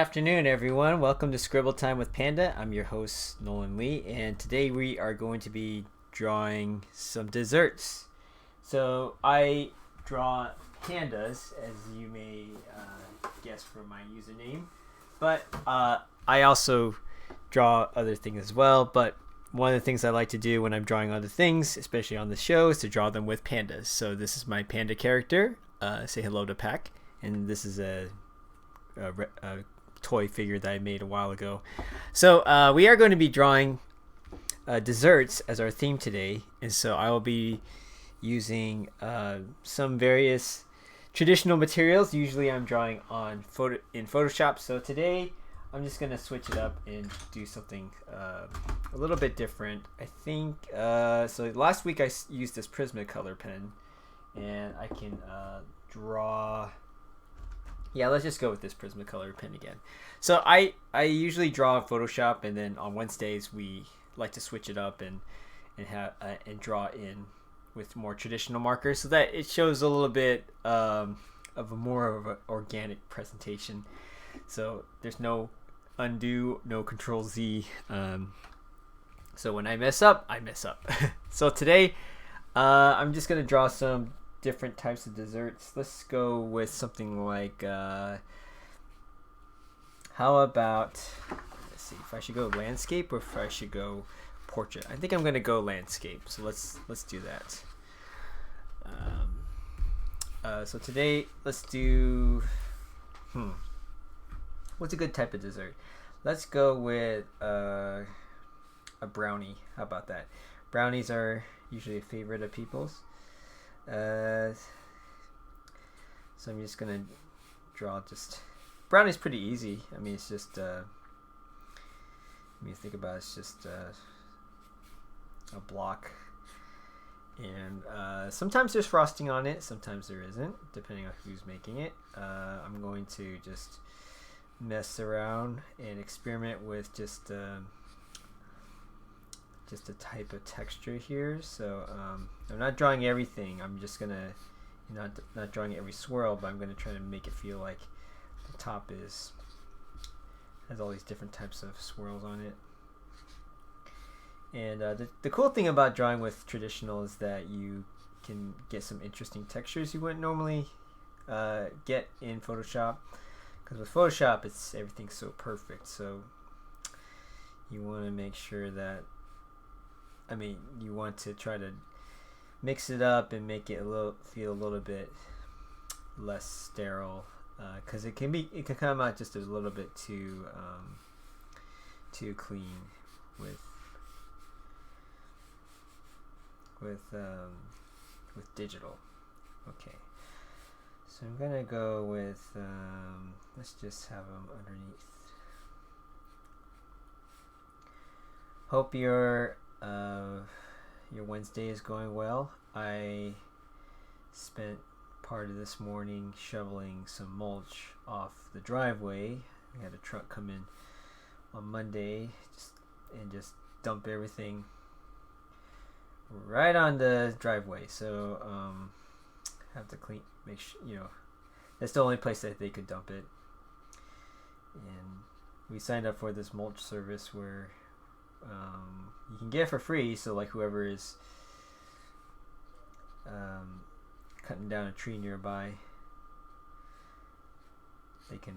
afternoon, everyone. Welcome to Scribble Time with Panda. I'm your host, Nolan Lee, and today we are going to be drawing some desserts. So I draw pandas, as you may guess from my username, but I also draw other things as well. But one of the things I like to do when I'm drawing other things, especially on the show, is to draw them with pandas. So this is my panda character. Say hello to Pack, and this is a toy figure that I made a while ago. So we are going to be drawing desserts as our theme today, and so I will be using some various traditional materials. Usually I'm drawing in Photoshop, so today I'm just going to switch it up and do something a little bit different. I think so last week I used this Prismacolor pen, and I can draw. Yeah, let's just go with this Prismacolor pen again. So I usually draw in Photoshop, and then on Wednesdays we like to switch it up and draw in with more traditional markers, so that it shows a little bit of a more of an organic presentation. So there's no undo, no Control Z. So when I mess up, I mess up. So today I'm just gonna draw some different types of desserts. Let's go with something like how about, let's see if I should go landscape or if I should go portrait. I think I'm gonna go landscape, so let's do that. So today let's do what's a good type of dessert? Let's go with a brownie. How about that? Brownies are usually a favorite of people's. So I'm just gonna draw just brownie's pretty easy. I mean, it's just when you think about it, it's just a block, and sometimes there's frosting on it, sometimes there isn't, depending on who's making it. I'm going to just mess around and experiment with just a type of texture here. So I'm not drawing everything. I'm just gonna not drawing every swirl, but I'm gonna try to make it feel like the top has all these different types of swirls on it. And the cool thing about drawing with traditional is that you can get some interesting textures you wouldn't normally get in Photoshop, because with Photoshop everything's so perfect. So you want to make sure that, you want to try to mix it up and make it feel a little bit less sterile, because it can come out just a little bit too clean with digital. Okay, so I'm gonna go with let's just have them underneath. Hope your Wednesday is going well. I spent part of this morning shoveling some mulch off the driveway. We had a truck come in on Monday and just dump everything right on the driveway. So have to make sure, that's the only place that they could dump it. And we signed up for this mulch service where you can get it for free, so like whoever is cutting down a tree nearby, they can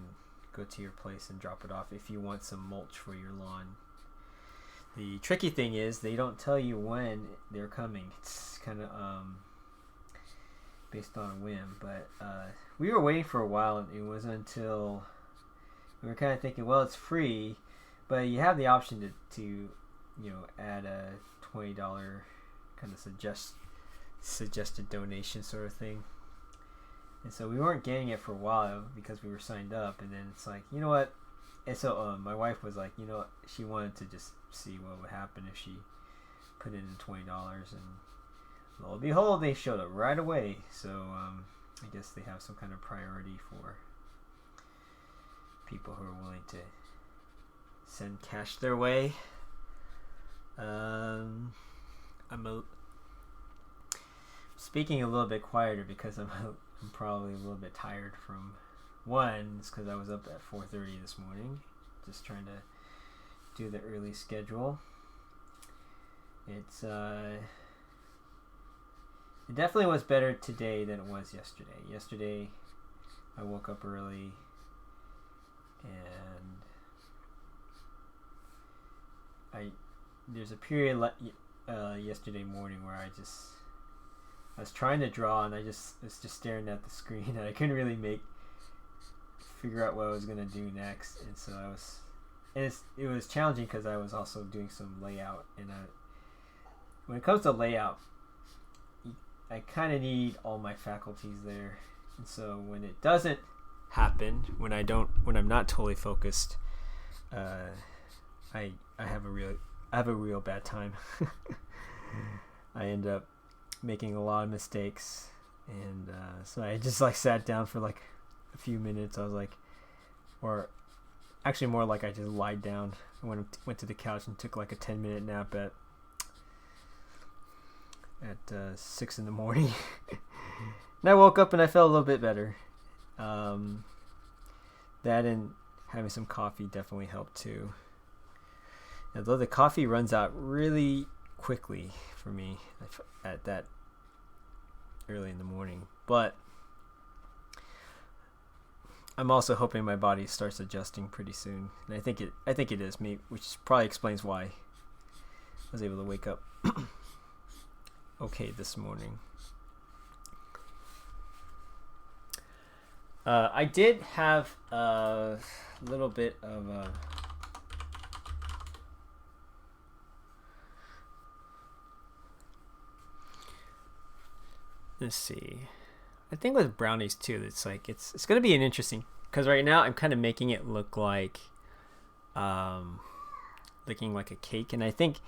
go to your place and drop it off if you want some mulch for your lawn. The tricky thing is they don't tell you when they're coming. It's kind of based on a whim, but we were waiting for a while, and it wasn't until we were kind of thinking, well, it's free, but you have the option to add a $20 kind of suggested donation sort of thing. And so we weren't getting it for a while because we were signed up, and then it's like, you know what? And so my wife was like, she wanted to just see what would happen if she put in $20, and lo and behold, they showed up right away. So I guess they have some kind of priority for people who are willing to send cash their way. I'm speaking a little bit quieter because I'm probably a little bit tired from One is because I was up at 4:30 this morning, just trying to do the early schedule. It definitely was better today than it was yesterday. Yesterday, I woke up early, and there's a period yesterday morning where I was trying to draw, and I was just staring at the screen, and I couldn't really figure out what I was gonna do next, and so it was challenging because I was also doing some layout, and when it comes to layout, I kind of need all my faculties there, and so when it doesn't happen, when I'm not totally focused, I have a real bad time. I end up making a lot of mistakes, and so I just sat down for a few minutes. I was or actually more like I just lied down. I went to the couch and took a 10-minute nap at 6 in the morning. And I woke up and I felt a little bit better. That and having some coffee definitely helped too. Although the coffee runs out really quickly for me at that early in the morning, but I'm also hoping my body starts adjusting pretty soon, and I think it is me, which probably explains why I was able to wake up okay this morning. I did have a little bit of a let's see. I think with brownies too, it's it's going to be an interesting, because right now I'm kind of making it look looking like a cake, and I think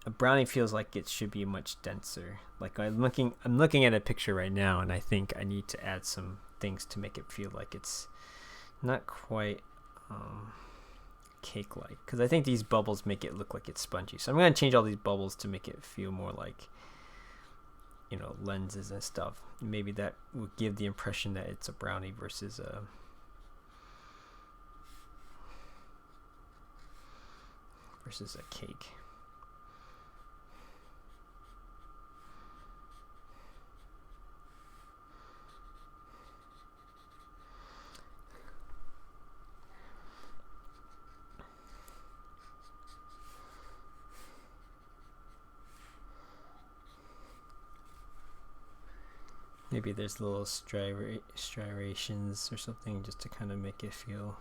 a brownie feels like it should be much denser. I'm looking at a picture right now, and I think I need to add some things to make it feel like it's not quite cake-like, because I think these bubbles make it look like it's spongy. So I'm going to change all these bubbles to make it feel more like, lenses and stuff. Maybe that would give the impression that it's a brownie versus a cake. Maybe there's little striations or something just to kind of make it feel.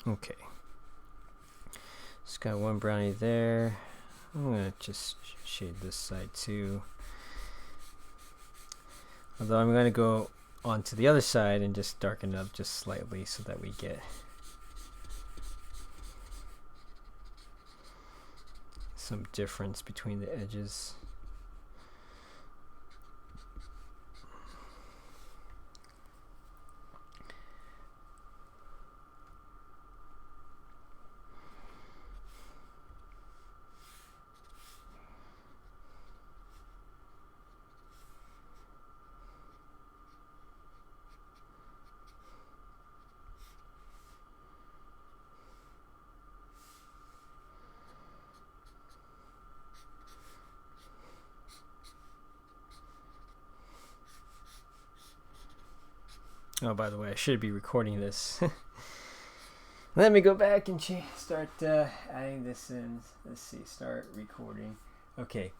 Okay, just got one brownie there. I'm gonna just shade this side too, although I'm gonna go onto the other side and just darken it up just slightly so that we get some difference between the edges. Oh, by the way, I should be recording this. Let me go back and start adding this in. Let's see, start recording. Okay,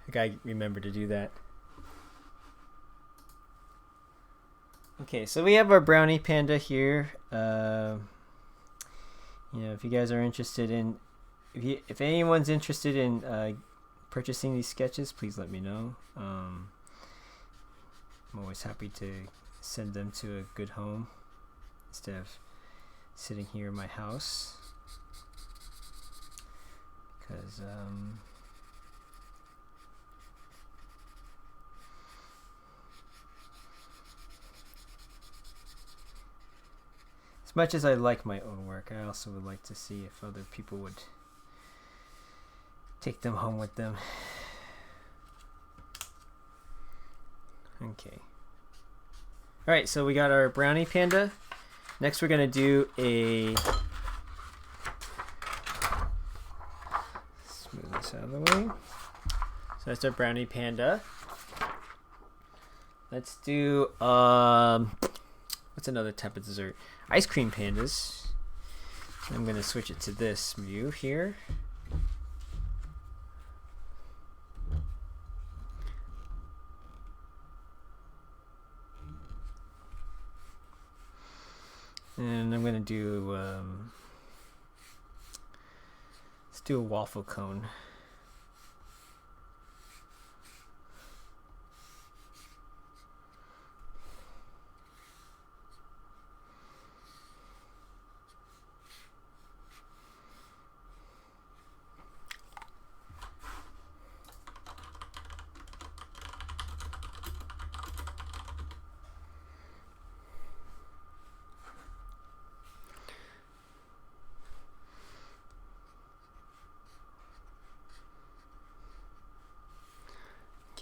I gotta remember to do that. Okay, so we have our brownie panda here. If you guys are interested in, if anyone's interested in purchasing these sketches, please let me know. I'm always happy to send them to a good home instead of sitting here in my house, because as much as I like my own work, I also would like to see if other people would take them home with them. Okay. Alright, so we got our brownie panda. Next we're going to do a... Smooth this out of the way. So that's our brownie panda. Let's do... what's another type of dessert? Ice cream pandas. I'm going to switch it to this view here. And I'm going to do, let's do a waffle cone.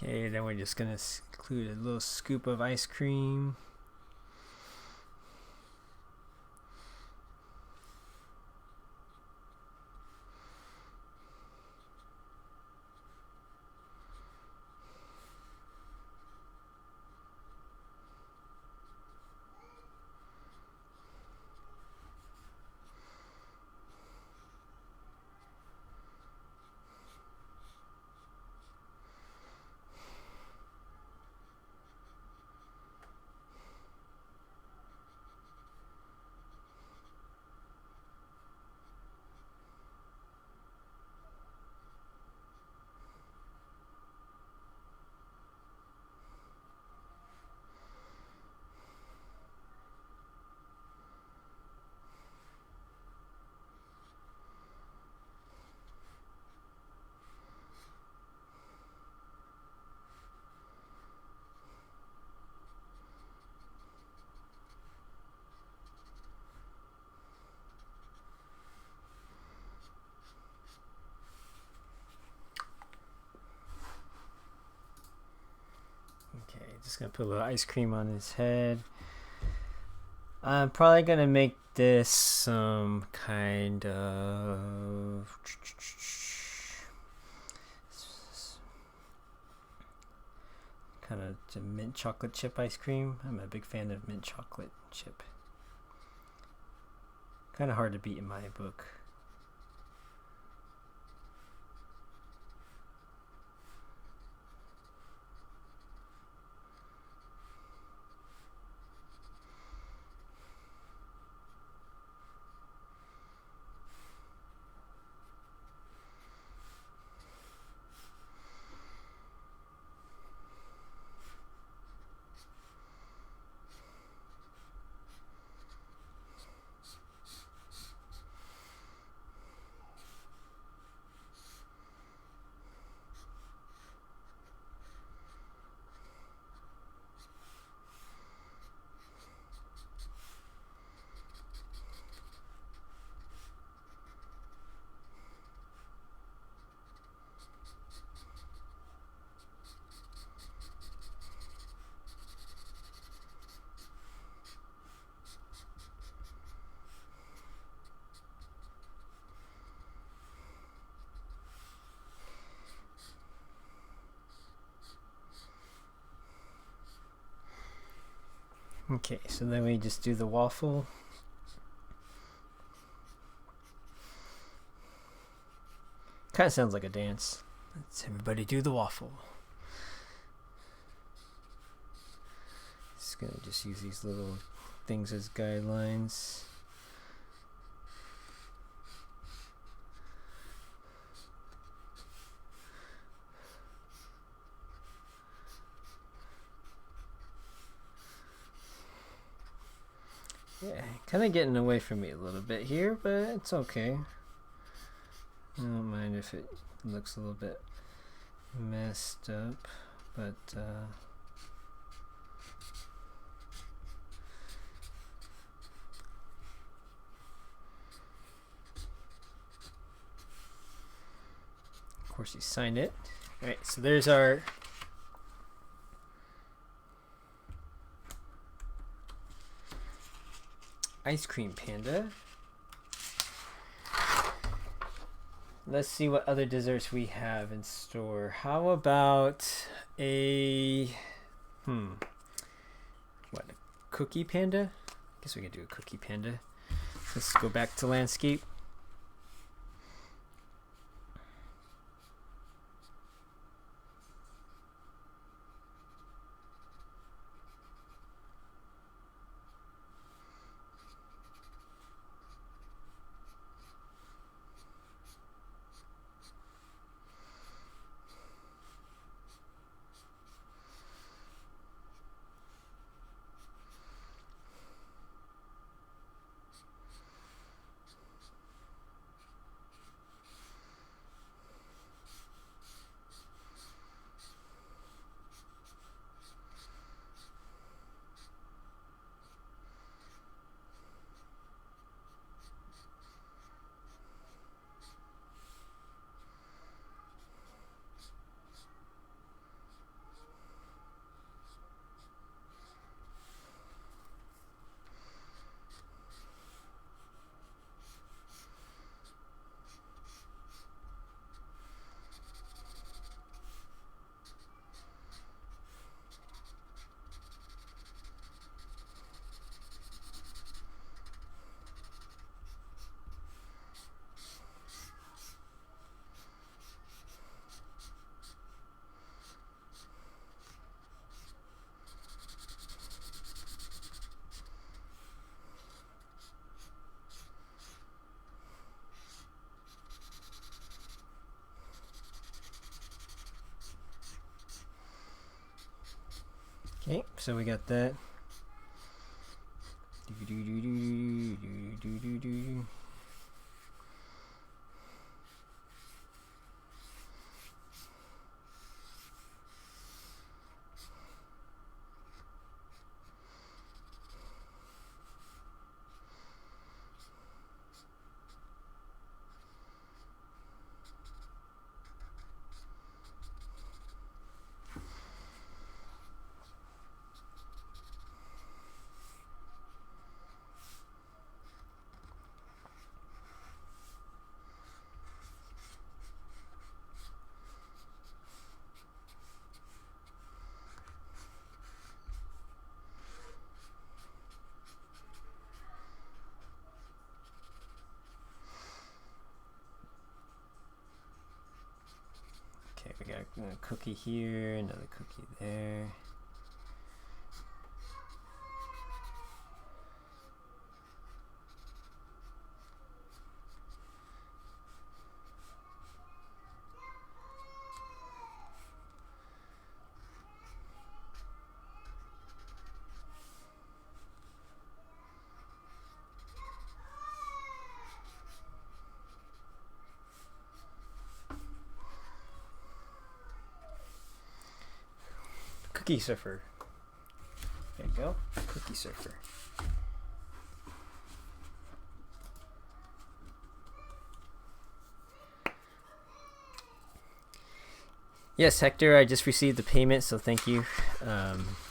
Okay, then we're just gonna include a little scoop of ice cream. Okay, just gonna put a little ice cream on his head. I'm probably gonna make this some kind of mint chocolate chip ice cream. I'm a big fan of mint chocolate chip. Kind of hard to beat in my book. Okay, so then we just do the waffle. Kind of sounds like a dance. Let's everybody do the waffle. Just gonna just use these little things as guidelines. Yeah, kind of getting away from me a little bit here, but it's okay. I don't mind if it looks a little bit messed up, but of course you signed it. All right, so there's our ice cream panda. Let's see what other desserts we have in store. How about a what, a cookie panda? I guess we can do a cookie panda. Let's go back to landscape. Okay, so we got that. Okay, we got a cookie here, another cookie there. Cookie surfer. There you go. Cookie surfer. Yes, Hector, I just received the payment, so thank you.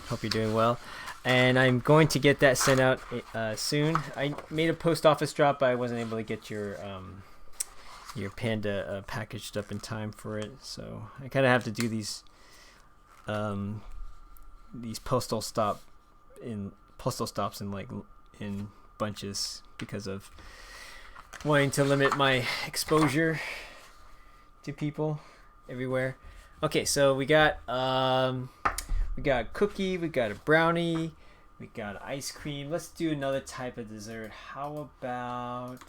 Hope you're doing well. And I'm going to get that sent out soon. I made a post office drop, but I wasn't able to get your panda packaged up in time for it. So I kind of have to do these postal stops in like in bunches because of wanting to limit my exposure to people everywhere. Okay, so we got cookie, we got a brownie, we got ice cream. Let's do another type of dessert. How about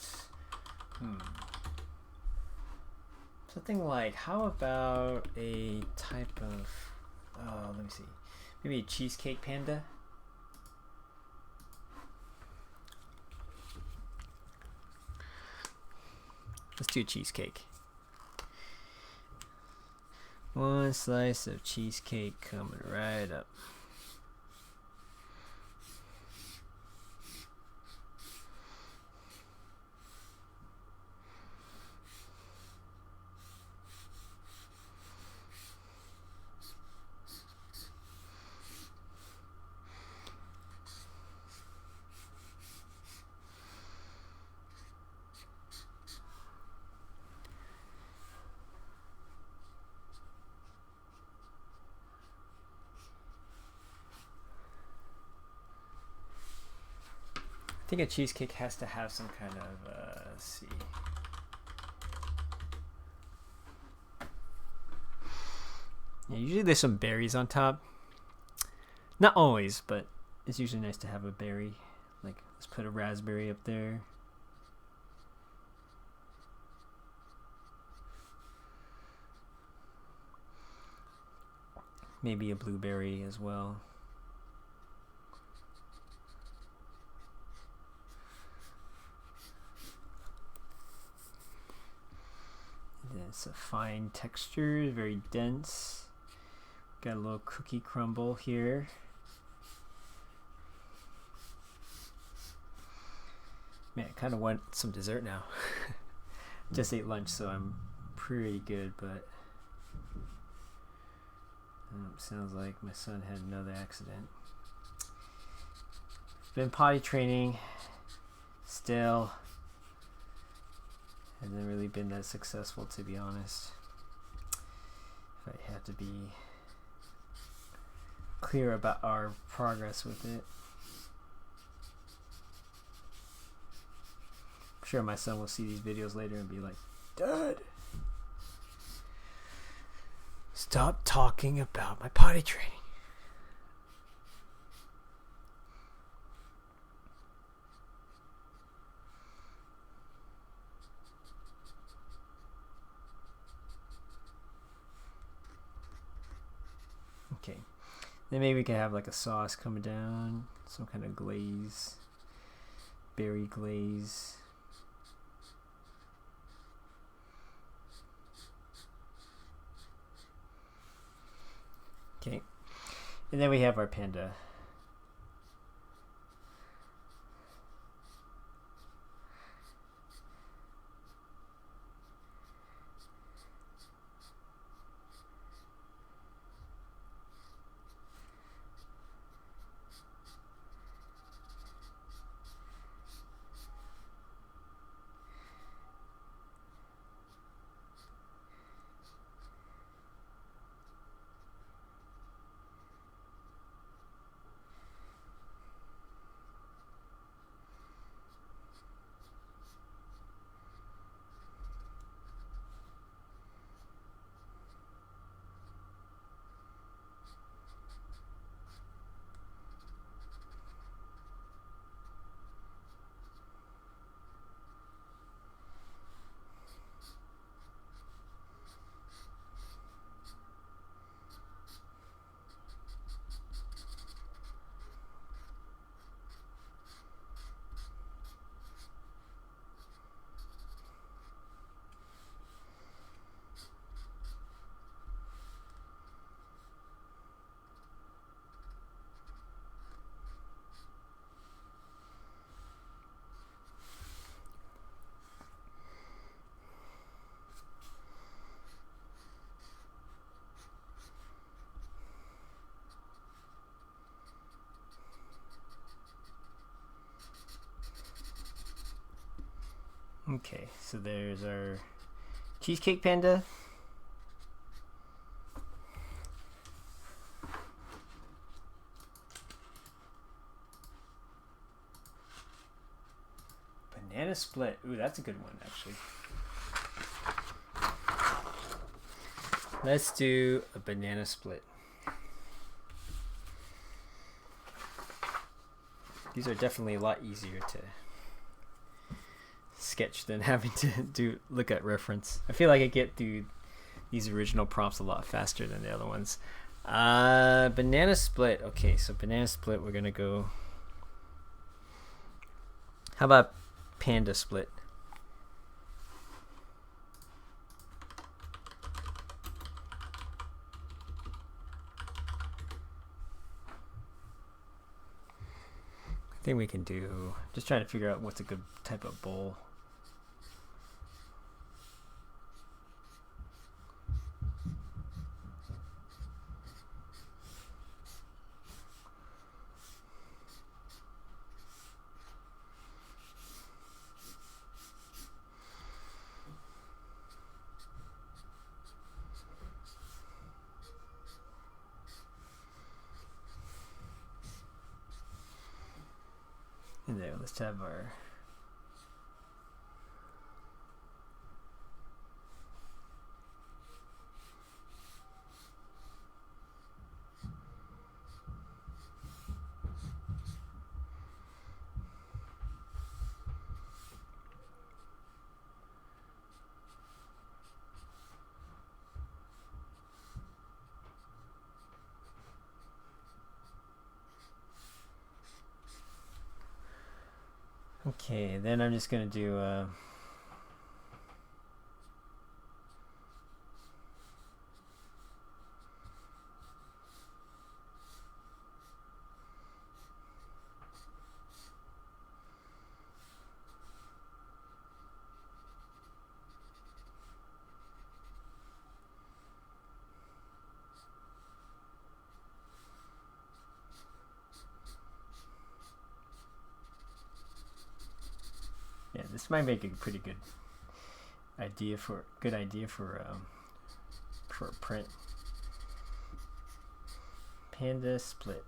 something like, how about a type of let me see, maybe a cheesecake panda. Let's do a cheesecake. One slice of cheesecake coming right up. I think a cheesecake has to have some kind of, let's see. Yeah, usually there's some berries on top. Not always, but it's usually nice to have a berry. Like, let's put a raspberry up there. Maybe a blueberry as well. It's a fine texture, very dense. Got a little cookie crumble here. Man, I kind of want some dessert now. Just ate lunch, so I'm pretty good, but sounds like my son had another accident. Been potty training, still hasn't really been that successful, to be honest. If I have to be clear about our progress with it. I'm sure my son will see these videos later and be like, Dad, stop talking about my potty training. Okay, then maybe we can have like a sauce coming down, some kind of glaze, berry glaze. Okay, and then we have our panda. Okay, so there's our cheesecake panda. Banana split. Ooh, that's a good one, actually. Let's do a banana split. These are definitely a lot easier to sketch than having to look at reference. I feel like I get through these original prompts a lot faster than the other ones. Banana split. Okay, so banana split, we're gonna go. How about panda split? I think we can do, just trying to figure out what's a good type of bowl. And there, let's have our okay, then I'm just gonna do yeah, this might make a pretty good idea for a print. Panda split.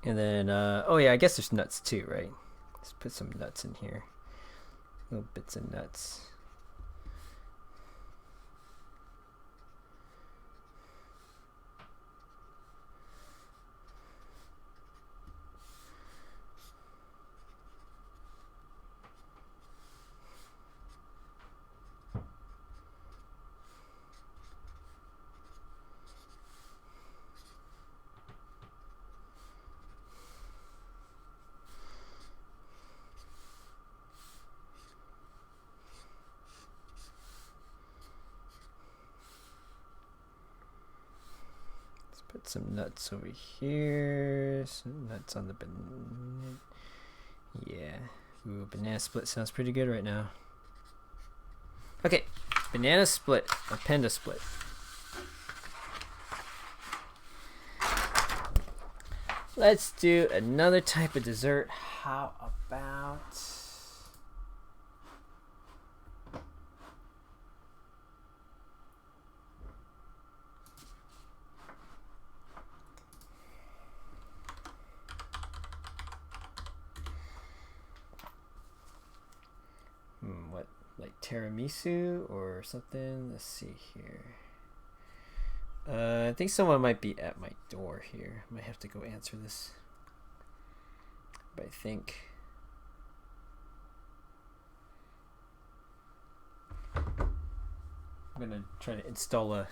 And then, oh yeah, I guess there's nuts too, right? Let's put some nuts in here. Little bits of nuts. Put some nuts over here. Some nuts on the banana. Yeah. Ooh, banana split sounds pretty good right now. Okay, banana split, or panda split. Let's do another type of dessert. How about... what, like tiramisu or something? Let's see here. I think someone might be at my door here. Might have to go answer this. But I think I'm gonna try to install a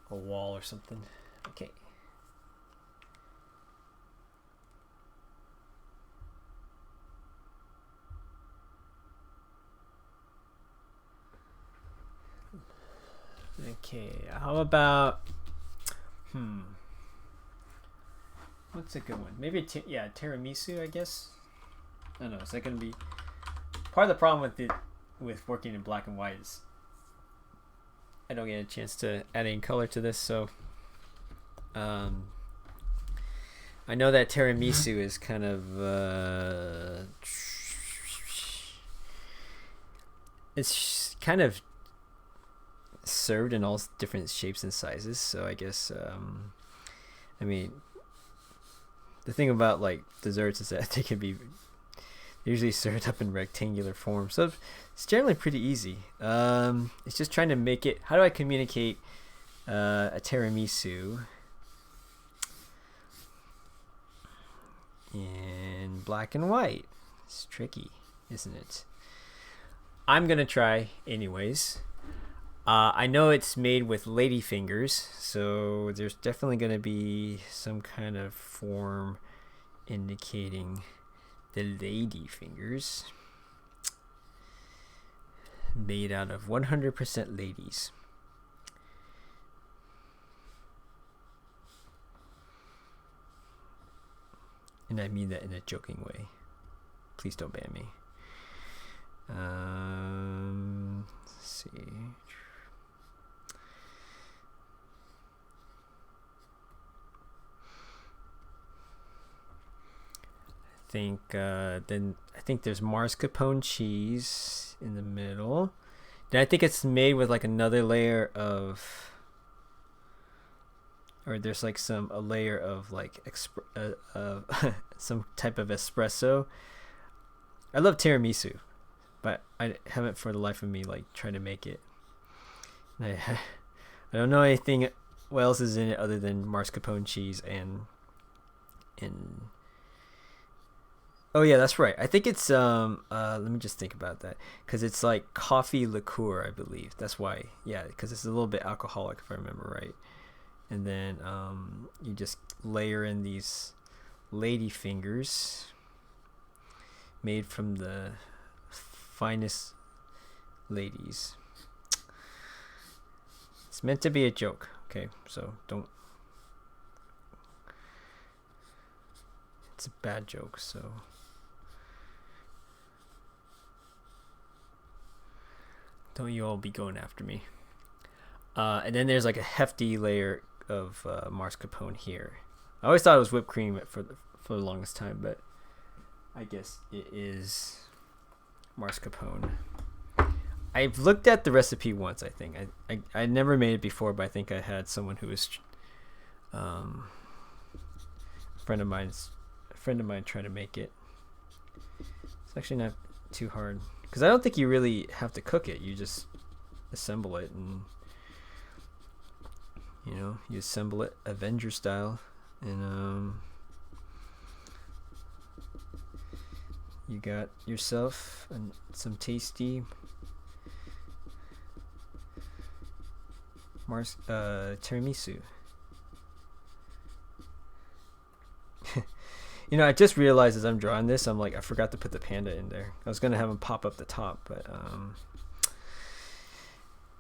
wall or something. Okay. Okay, how about what's a good one? Maybe tiramisu, I guess. I don't know. Is that gonna be part of the problem with working in black and white is I don't get a chance to add any color to this, so I know that tiramisu is kind of it's kind of served in all different shapes and sizes, so I guess I mean, the thing about like desserts is that they can be usually served up in rectangular form, so it's generally pretty easy. It's just trying to make it. How do I communicate a tiramisu in black and white? It's tricky, isn't it? I'm gonna try anyways. I know it's made with lady fingers, so there's definitely gonna be some kind of form indicating the lady fingers, made out of 100% ladies. And I mean that in a joking way. Please don't ban me. Let's see. I think there's mascarpone cheese in the middle. Then I think it's made with like another layer of, or there's like a layer of like some type of espresso. I love tiramisu, but I haven't for the life of me like tried to make it. I don't know anything what else is in it other than mascarpone cheese and oh yeah, that's right. I think it's let me just think about that, because it's like coffee liqueur, I believe. That's why. Yeah, because it's a little bit alcoholic if I remember right. And then you just layer in these lady fingers made from the finest ladies. It's meant to be a joke, okay? So don't. It's a bad joke, so. Don't you all be going after me. And then there's like a hefty layer of mascarpone here. I always thought it was whipped cream for the longest time, but I guess it is mascarpone. I've looked at the recipe once, I think. I never made it before, but I think I had someone who was a friend of mine trying to make it. It's actually not too hard, because I don't think you really have to cook it. You just assemble it, and you assemble it Avenger style, and you got yourself some tasty tiramisu. I just realized as I'm drawing this, I'm like, I forgot to put the panda in there. I was gonna have him pop up the top, but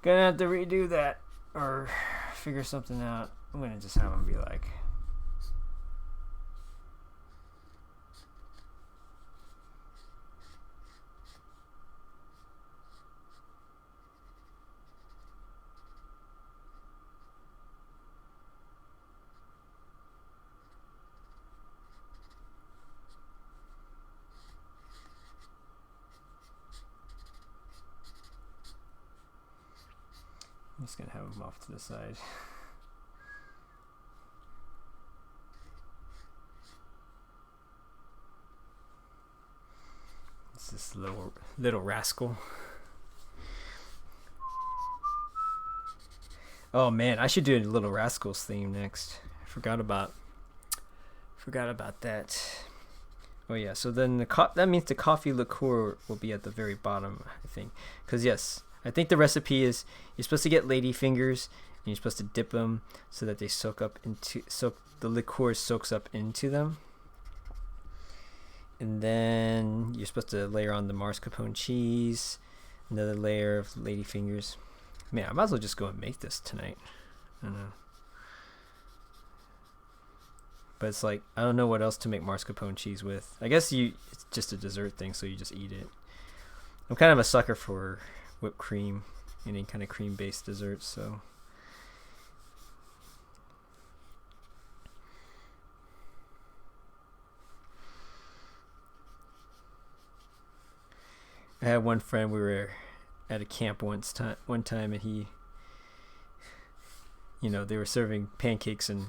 gonna have to redo that or figure something out. I'm gonna just have him be like, I'm just gonna have him off to the side. It's this little rascal. Oh man, I should do a Little Rascals theme next. I forgot about that. Oh yeah, so then that means the coffee liqueur will be at the very bottom, I think. Because yes, I think the recipe is you're supposed to get lady fingers and you're supposed to dip them so that they the liqueur soaks up into them. And then you're supposed to layer on the mascarpone cheese, another layer of lady fingers. Man, I might as well just go and make this tonight. I don't know. But it's like, I don't know what else to make mascarpone cheese with. I guess it's just a dessert thing, so you just eat it. I'm kind of a sucker for whipped cream any kind of cream-based desserts. So I had one friend. We were at a camp one time, and he, they were serving pancakes, and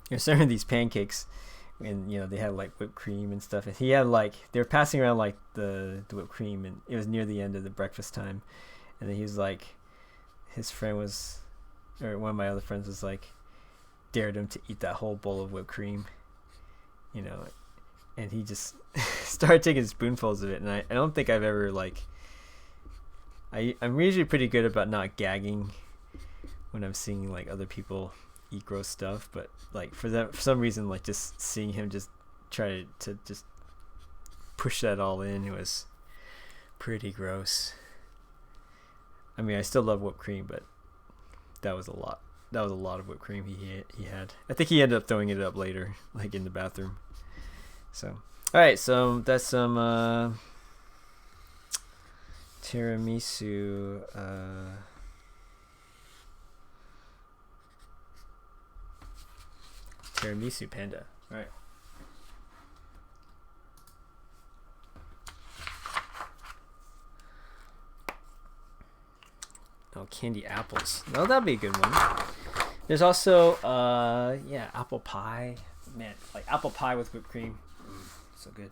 they're serving these pancakes, and they had like whipped cream and stuff, and he had like, they were passing around like the whipped cream, and it was near the end of the breakfast time, and then he was like, his friend was, or one of my other friends was like, dared him to eat that whole bowl of whipped cream, and he just started taking spoonfuls of it, and I don't think I've ever like, I'm usually pretty good about not gagging when I'm seeing like other people eat gross stuff, but like for some reason, like just seeing him just try to just push that all in, it was pretty gross. I mean, I still love whipped cream, but that was a lot. That was a lot of whipped cream he had. I think he ended up throwing it up later, like in the bathroom. So, all right, so that's some tiramisu. Tiramisu Panda. All right. Oh, candy apples. Oh, that'd be a good one. There's also, apple pie. Man, like apple pie with whipped cream. So good.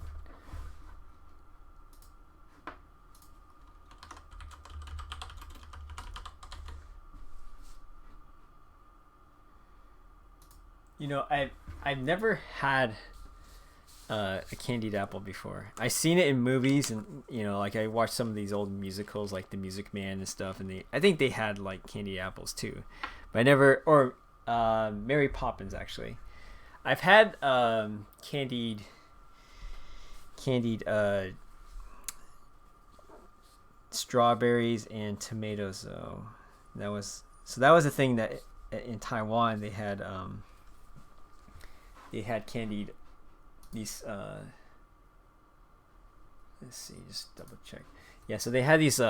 I've never had a candied apple before. I've seen it in movies, and like I watched some of these old musicals, like The Music Man and stuff, and I think they had like candied apples too, but I never, or Mary Poppins actually. I've had candied strawberries and tomatoes though. That was a thing that in Taiwan they had candied these let's see, just double check. Yeah, so they had these they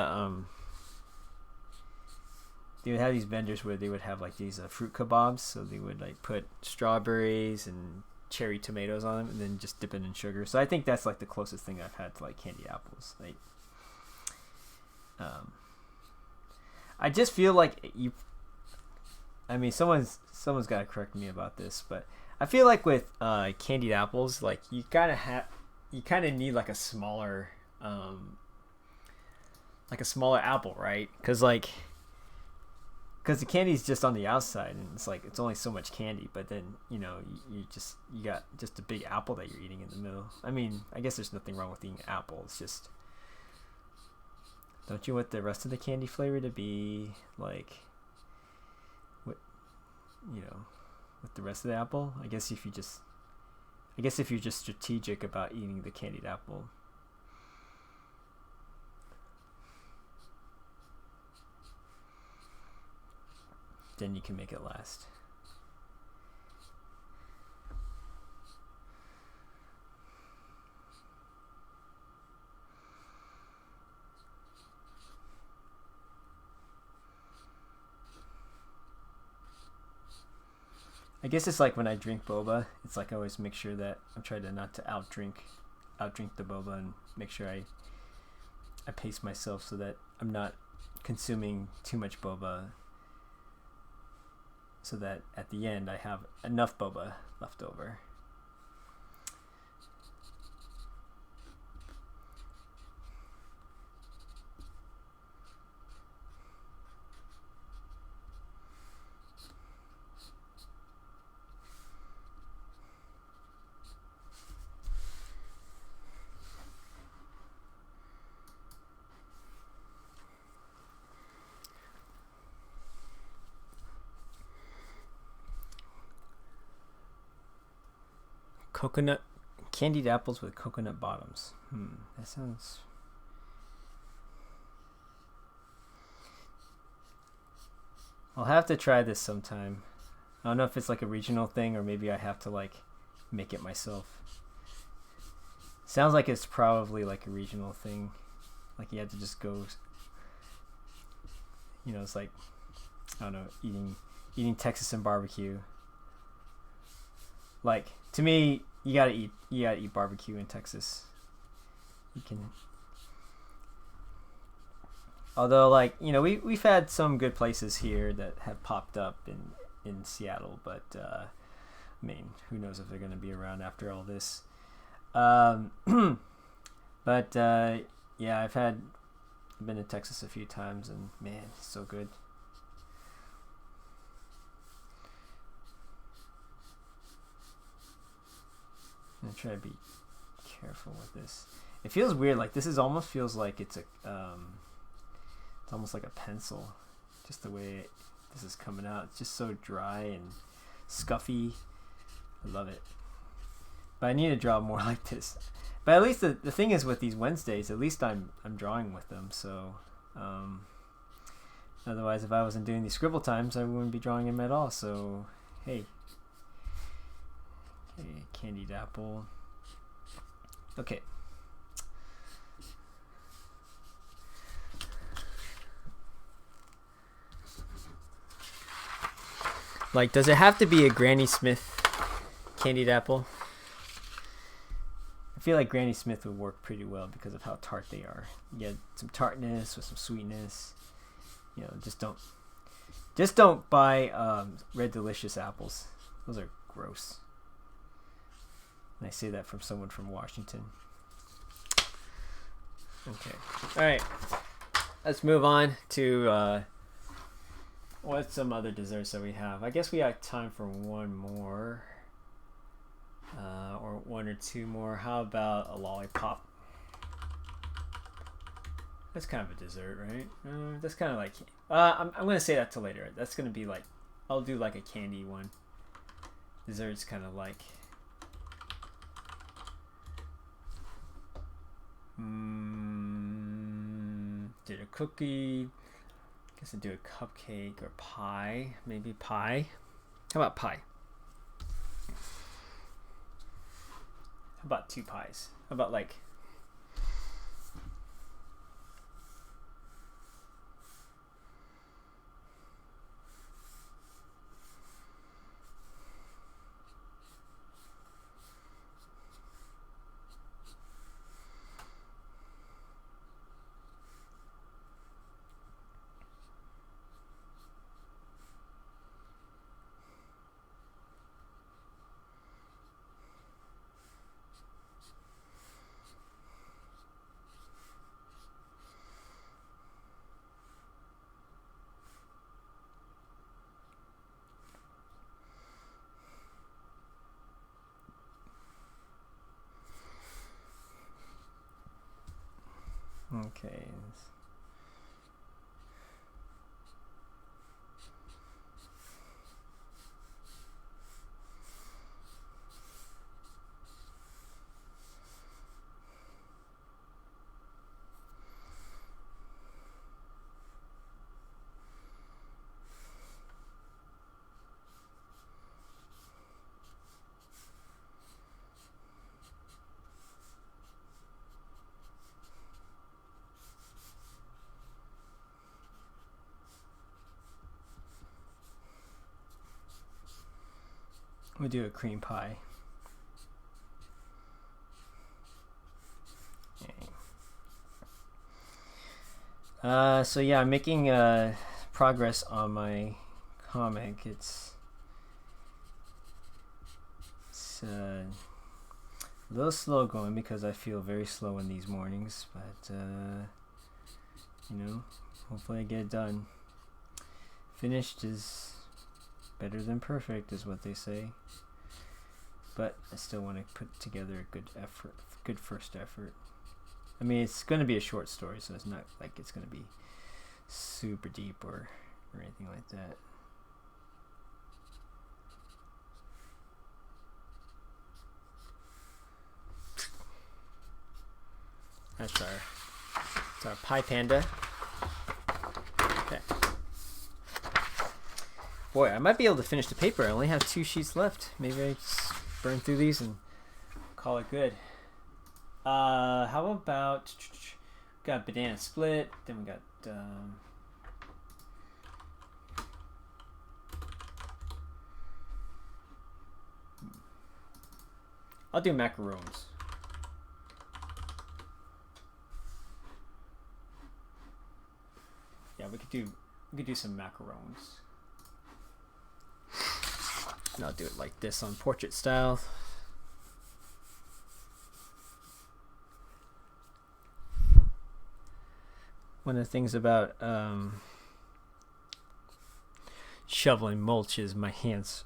would have these vendors where they would have like these fruit kebabs, so they would like put strawberries and cherry tomatoes on them and then just dip it in sugar. So I think that's like the closest thing I've had to like candy apples. Like I just feel like someone's got to correct me about this, but I feel like with candied apples, like you kind of need like a smaller apple, right? Because the candy's just on the outside, and it's like it's only so much candy, but then you got just a big apple that you're eating in the middle. I mean, I guess there's nothing wrong with eating an apple. It's just, don't you want the rest of the candy flavor to be like what with the rest of the apple? I guess if you're just strategic about eating the candied apple. Then you can make it last. I guess it's like when I drink boba, it's like I always make sure that I'm trying to not to outdrink the boba, and make sure I pace myself so that I'm not consuming too much boba, so that at the end I have enough boba left over. Coconut candied apples with coconut bottoms. That sounds. I'll have to try this sometime. I don't know if it's like a regional thing, or maybe I have to like make it myself. Sounds like it's probably like a regional thing. Like you had to just go. You know, it's like I don't know, eating Texas barbecue. Like to me, you gotta eat barbecue in Texas. You can. Although, like, you know, we've had some good places here that have popped up in Seattle, but I mean, who knows if they're going to be around after all this. But yeah, I've been to Texas a few times, and man, it's so good. I'm gonna try to be careful with this. It feels weird. Like this almost feels like it's almost like a pencil, just the way this is coming out. It's just so dry and scuffy. I love it. But I need to draw more like this. But at least the thing is with these Wednesdays, at least I'm drawing with them. So otherwise, if I wasn't doing these scribble times, I wouldn't be drawing them at all. So hey, candied apple. Okay. Like, does it have to be a Granny Smith candied apple? I feel like Granny Smith would work pretty well because of how tart they are. You get some tartness with some sweetness. You know, just don't buy Red Delicious apples. Those are gross. And I say that from someone from Washington. Okay. All right. Let's move on to what's some other desserts that we have? I guess we have time for one more. Or one or two more. How about a lollipop? That's kind of a dessert, right? That's kind of like... I'm going to say that till later. That's going to be like... I'll do like a candy one. Dessert's kind of like... Did a cookie. Guess I'd do a cupcake or pie. Maybe pie. How about pie? How about two pies? How about like... Okay. We'll do a cream pie. Okay. So yeah, I'm making progress on my comic. It's a little slow going because I feel very slow in these mornings, but you know, hopefully I get it done. Finished is better than perfect is what they say, but I still want to put together a good first effort. I mean, it's going to be a short story, so it's not like it's going to be super deep or anything like that. That's our pie panda. Okay. Boy, I might be able to finish the paper. I only have 2 sheets left. Maybe I just burn through these and call it good. How about... got banana split. Then we got I'll do macarons. Yeah, we could do some macarons. And I'll do it like this on portrait style. One of the things about shoveling mulch is my hands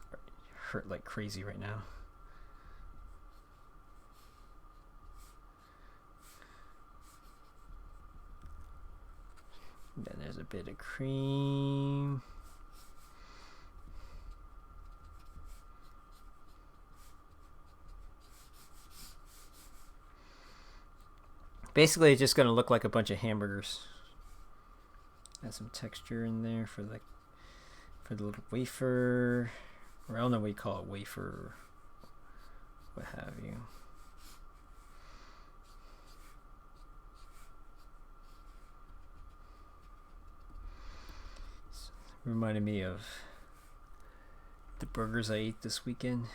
hurt like crazy right now. And then there's a bit of cream. Basically, it's just going to look like a bunch of hamburgers. Add some texture in there for the little wafer. Or I don't know what you call it, wafer, what have you. Reminded me of the burgers I ate this weekend.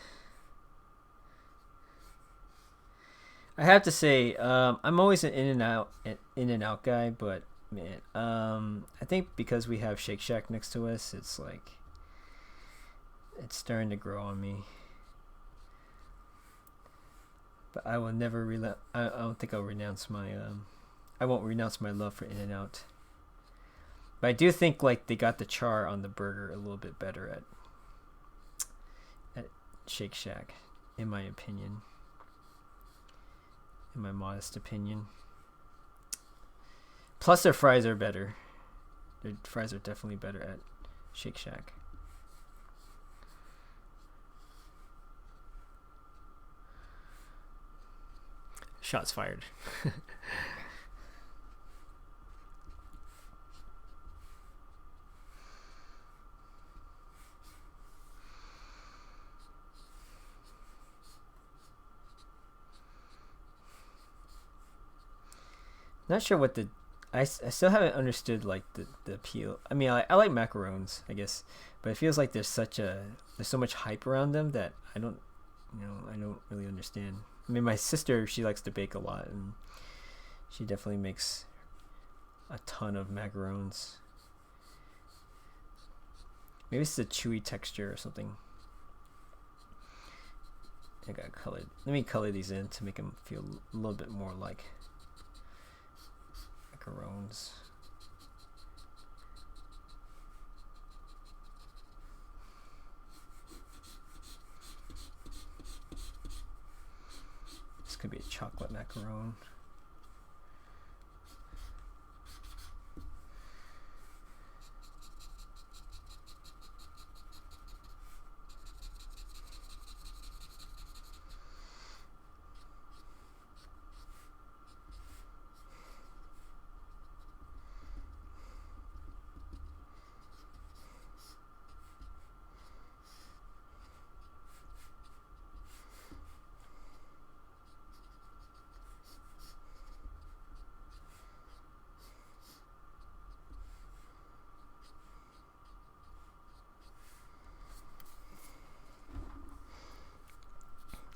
I have to say, I'm always an In-N-Out guy, but man, I think because we have Shake Shack next to us, it's like it's starting to grow on me. But I will never I don't think I'll renounce my I won't renounce my love for In-N-Out. But I do think like they got the char on the burger a little bit better at Shake Shack, in my opinion. In my modest opinion. Plus their fries are better. Their fries are definitely better at Shake Shack. Shots fired. Not sure what I still haven't understood like the appeal. I mean, I like macarons, I guess, but it feels like there's so much hype around them that I don't really understand. I mean, my sister, she likes to bake a lot, and she definitely makes a ton of macarons. Maybe it's the chewy texture or something. I got colored. Let me color these in to make them feel a little bit more like macarons. This could be a chocolate macaron.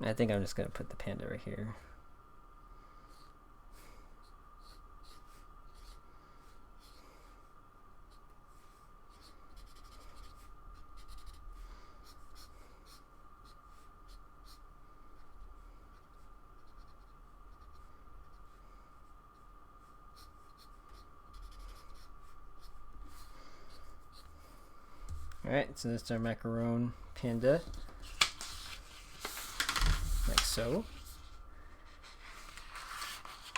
I think I'm just going to put the panda right here. Alright, so that's our macaron panda. Like so.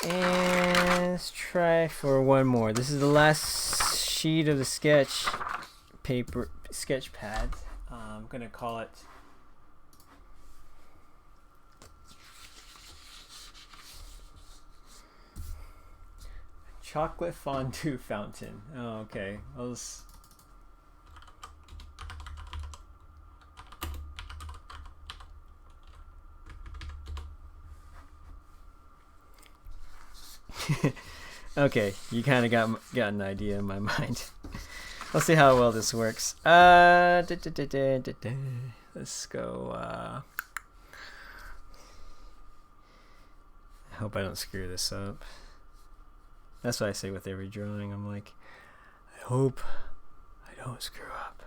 And let's try for one more. This is the last sheet of the sketch pad. I'm gonna call it chocolate fondue fountain. Oh, okay. Okay, you kind of got an idea in my mind. Let's see how well this works. Let's go. I hope I don't screw this up. That's what I say with every drawing. I'm like, I hope I don't screw up.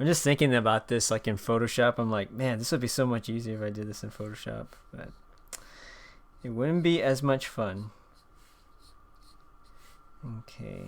I'm just thinking about this like in Photoshop. I'm like, man, this would be so much easier if I did this in Photoshop, but it wouldn't be as much fun. Okay.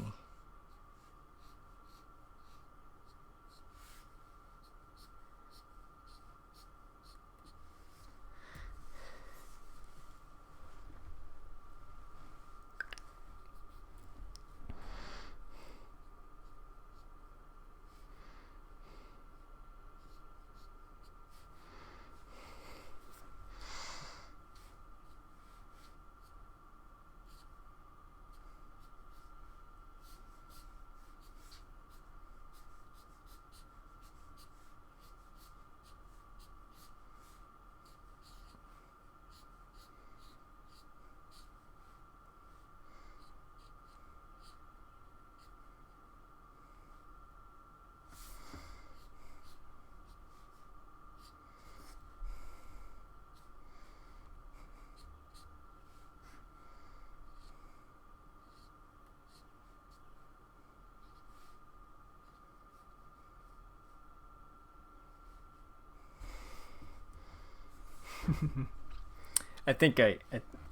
I think I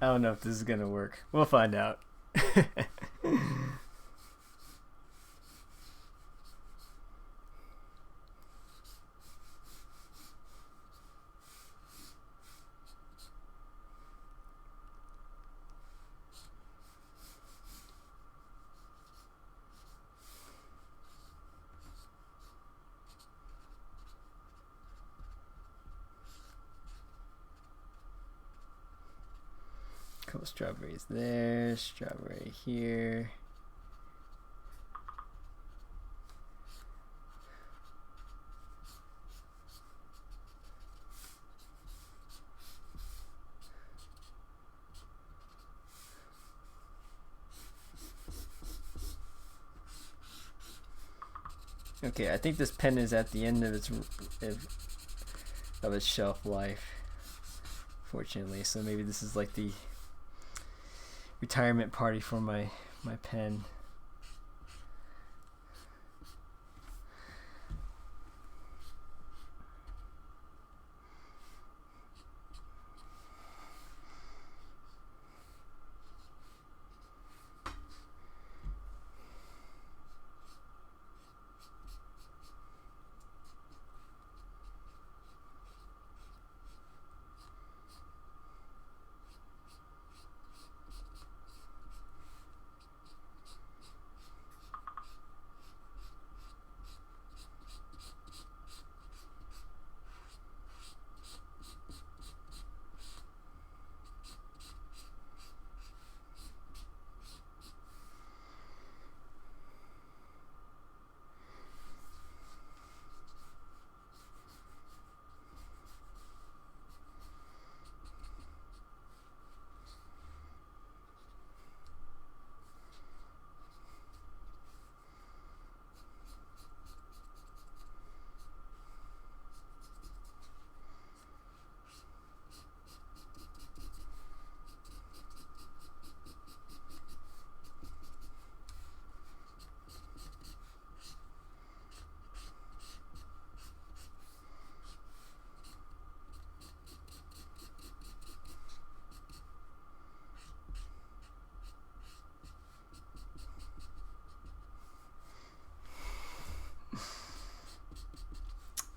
don't know if this is gonna work. We'll find out. Couple strawberries there, strawberry here. Okay, I think this pen is at the end of its shelf life, fortunately. So maybe this is like the retirement party for my pen.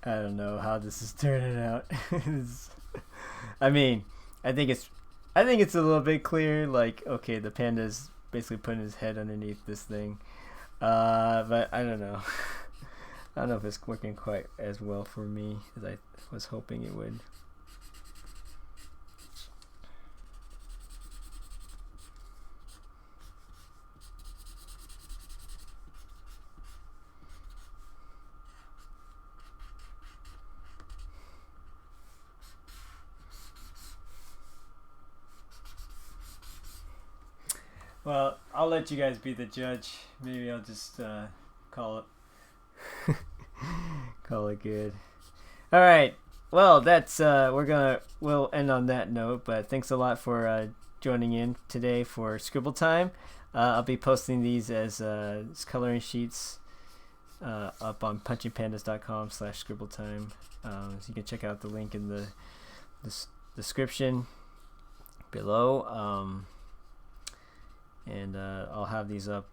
I don't know how this is turning out. I mean, I think it's a little bit clear. Like, okay, the panda's basically putting his head underneath this thing, but I don't know. I don't know if it's working quite as well for me as I was hoping it would. Well, I'll let you guys be the judge. Maybe I'll just call it call it good. All right. Well, that's we'll end on that note. But thanks a lot for joining in today for Scribble Time. I'll be posting these as coloring sheets up on punchingpandas.com/scribbletime. So you can check out the link in the description below. And I'll have these up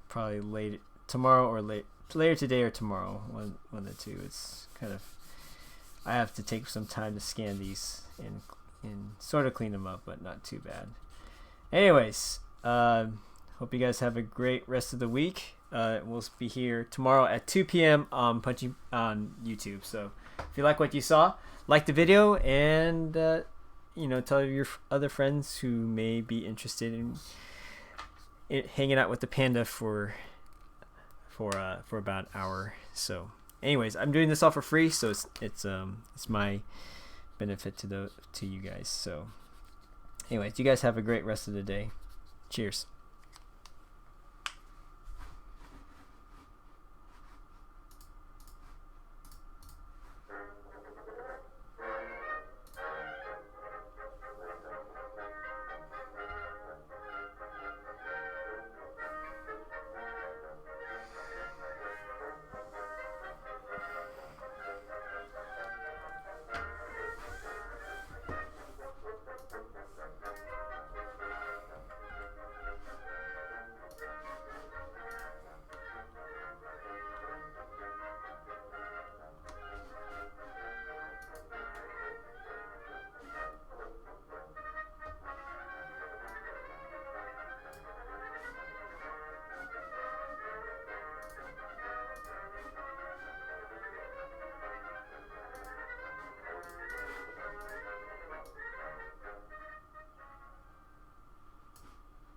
probably late tomorrow or later today or tomorrow. One of the two. It's kind of, I have to take some time to scan these and sort of clean them up, but not too bad. Anyways, hope you guys have a great rest of the week. We'll be here tomorrow at 2 p.m. on YouTube. So if you like what you saw, like the video, and tell your other friends who may be interested in hanging out with the panda for about an hour. So anyways, I'm doing this all for free, so it's my benefit to you guys. So anyways, you guys have a great rest of the day. Cheers.